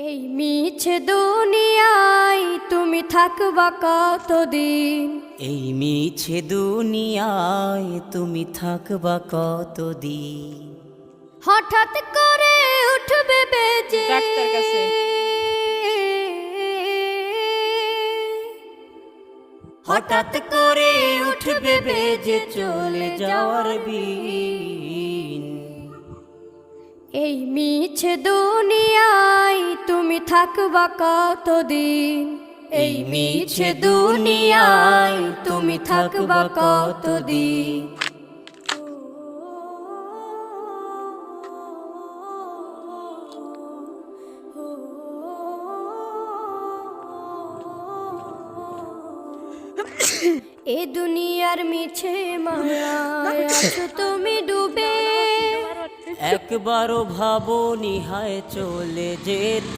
এই মিছে দুনিয়ায় তুমি থাকবা কতদিন? এই মিছে দুনিয়ায় তুমি থাকবা কতদিন? হঠাৎ করে উঠবে বেজে ডাক্তার কাছে। হঠাৎ করে উঠবে বেজে চলে যাওয়ার বিন। এই মিছে দুনিয়ায় তুমি থাকবা কতদিন? এই মিছে দুনিয়ায় তুমি থাকবা কতদিন? এ দুনিয়ার মিছে মায়ায় আছো তুমি ডুবে। একবারও ভাবো নিহায় চলে যেতে।